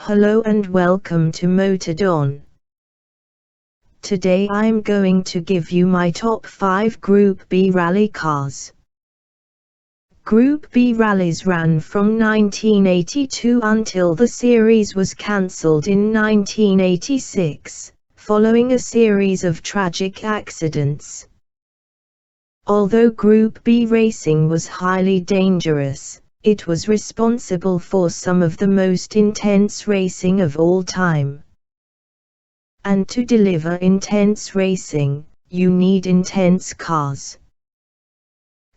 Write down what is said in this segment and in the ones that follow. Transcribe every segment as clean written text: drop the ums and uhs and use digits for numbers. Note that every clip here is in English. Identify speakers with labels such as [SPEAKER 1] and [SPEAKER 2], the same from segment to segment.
[SPEAKER 1] Hello and welcome to Motordawn. Today I'm going to give you my top 5 Group B rally cars. Group B rallies ran from 1982 until the series was cancelled in 1986, following a series of tragic accidents. Although Group B racing was highly dangerous, it was responsible for some of the most intense racing of all time. And to deliver intense racing, you need intense cars.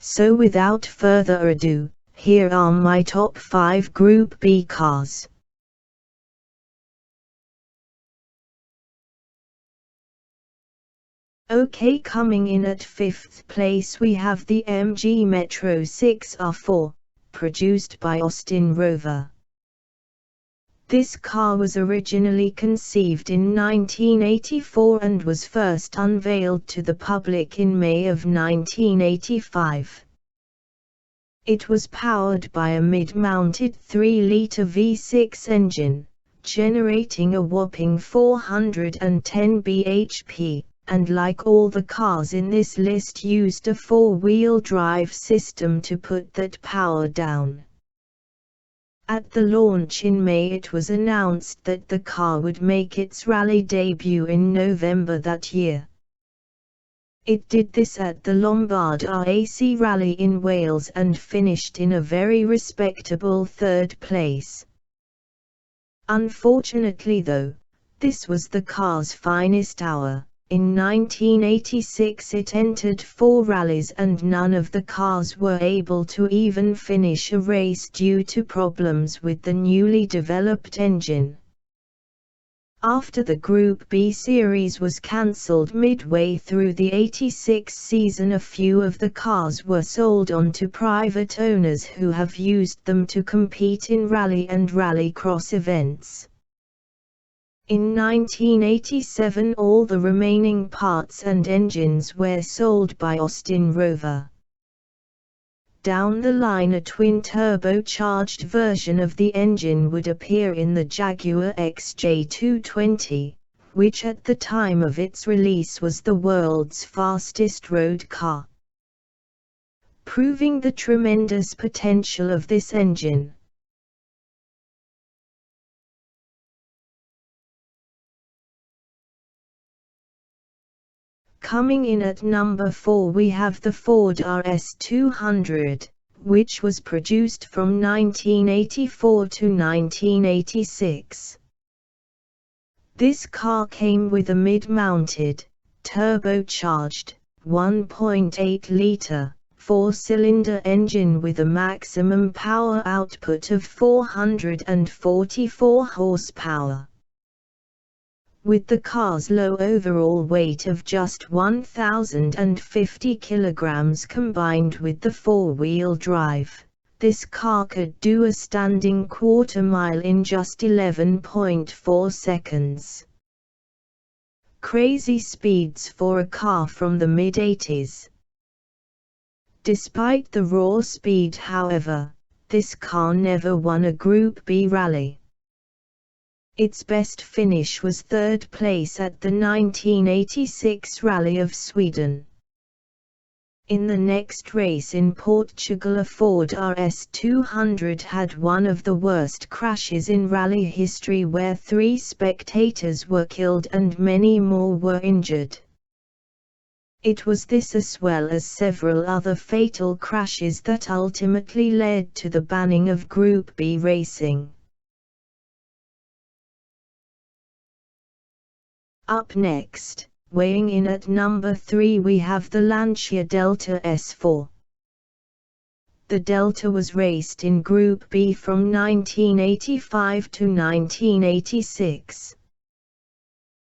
[SPEAKER 1] So without further ado, here are my top 5 Group B cars. Okay, coming in at 5th place we have the MG Metro 6R4, produced by Austin Rover. This car was originally conceived in 1984 and was first unveiled to the public in May of 1985. It was powered by a mid-mounted 3-liter V6 engine, generating a whopping 410 bhp, and like all the cars in this list used a 4-wheel drive system to put that power down. At the launch in May it was announced that the car would make its rally debut in November that year. It did this at the Lombard RAC Rally in Wales and finished in a very respectable 3rd place. Unfortunately though, this was the car's finest hour. In 1986 it entered 4 rallies and none of the cars were able to even finish a race due to problems with the newly developed engine. After the Group B series was cancelled midway through the '86 season, a few of the cars were sold on to private owners who have used them to compete in rally and rallycross events. In 1987 all the remaining parts and engines were sold by Austin Rover. Down the line a twin-turbocharged version of the engine would appear in the Jaguar XJ220, which at the time of its release was the world's fastest road car. Proving the tremendous potential of this engine. Coming in at number 4 we have the Ford RS200, which was produced from 1984 to 1986. This car came with a mid-mounted, turbocharged, 1.8-liter, 4-cylinder engine with a maximum power output of 444 horsepower. With the car's low overall weight of just 1,050 kilograms combined with the 4-wheel drive, this car could do a standing quarter-mile in just 11.4 seconds. Crazy speeds for a car from the mid-80s. Despite the raw speed, however, this car never won a Group B rally. Its best finish was 3rd place at the 1986 Rally of Sweden. In the next race in Portugal a Ford RS200 had one of the worst crashes in rally history where 3 spectators were killed and many more were injured. It was this as well as several other fatal crashes that ultimately led to the banning of Group B racing. Up next, weighing in at number 3 we have the Lancia Delta S4. The Delta was raced in Group B from 1985 to 1986.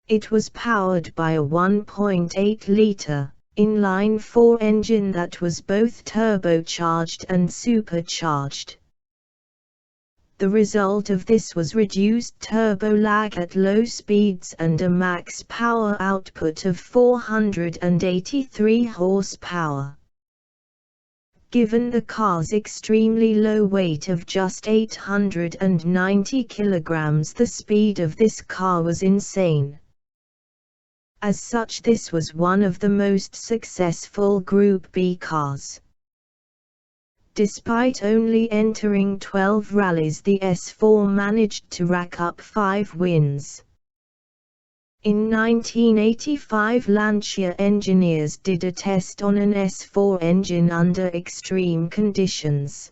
[SPEAKER 1] It was powered by a 1.8-liter, inline-4 engine that was both turbocharged and supercharged. The result of this was reduced turbo lag at low speeds and a max power output of 483 horsepower. Given the car's extremely low weight of just 890 kilograms, the speed of this car was insane. As such, this was one of the most successful Group B cars. Despite only entering 12 rallies, the S4 managed to rack up 5 wins. In 1985, Lancia engineers did a test on an S4 engine under extreme conditions.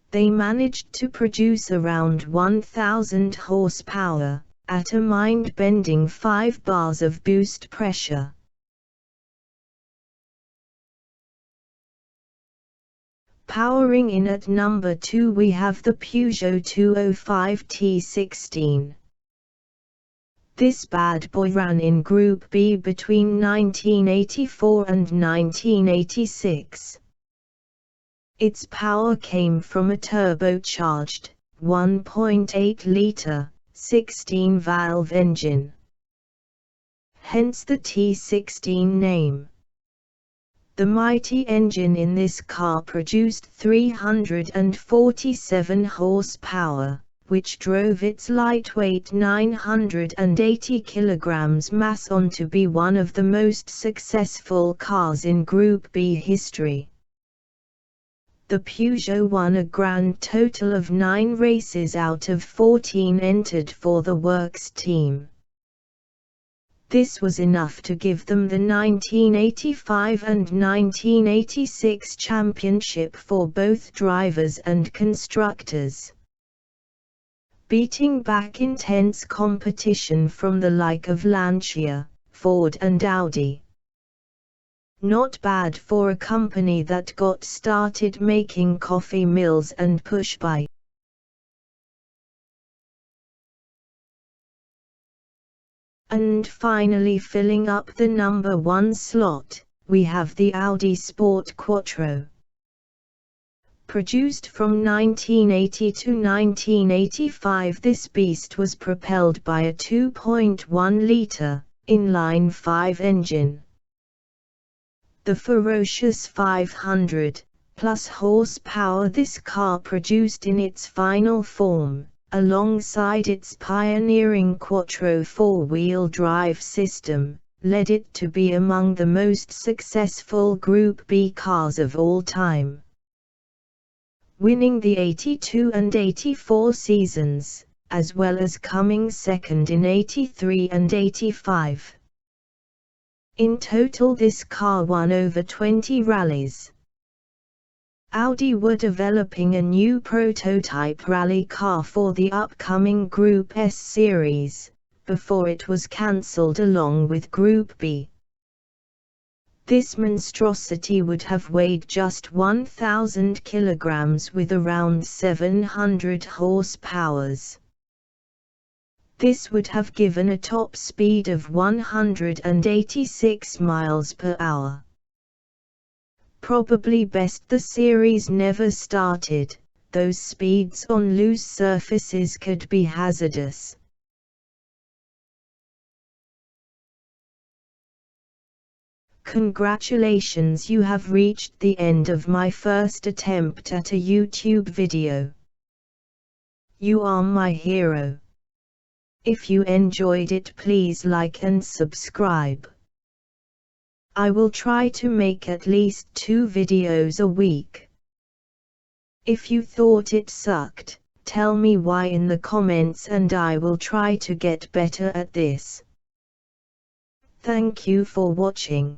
[SPEAKER 1] They managed to produce around 1,000 horsepower, at a mind-bending 5 bars of boost pressure. Powering in at number 2 we have the Peugeot 205 T16. This bad boy ran in Group B between 1984 and 1986. Its power came from a turbocharged, 1.8-litre, 16-valve engine. Hence the T16 name. The mighty engine in this car produced 347 horsepower, which drove its lightweight 980 kg mass on to be one of the most successful cars in Group B history. The Peugeot won a grand total of 9 races out of 14 entered for the works team. This was enough to give them the 1985 and 1986 championship for both drivers and constructors, beating back intense competition from the like of Lancia, Ford and Audi. Not bad for a company that got started making coffee mills and push-bikes. And finally, filling up the number 1 slot, we have the Audi Sport Quattro. Produced from 1980 to 1985, this beast was propelled by a 2.1-litre, inline 5 engine. The ferocious 500+ horsepower this car produced in its final form, alongside its pioneering Quattro 4-wheel drive system, led it to be among the most successful Group B cars of all time, winning the 82 and 84 seasons, as well as coming second in 83 and 85. In total, this car won over 20 rallies. Audi were developing a new prototype rally car for the upcoming Group S series, before it was cancelled along with Group B. This monstrosity would have weighed just 1,000 kilograms with around 700 horsepower. This would have given a top speed of 186 miles per hour. Probably best the series never started, those speeds on loose surfaces could be hazardous. Congratulations, you have reached the end of my first attempt at a YouTube video. You are my hero. If you enjoyed it, please like and subscribe. I will try to make at least 2 videos a week. If you thought it sucked, tell me why in the comments and I will try to get better at this. Thank you for watching.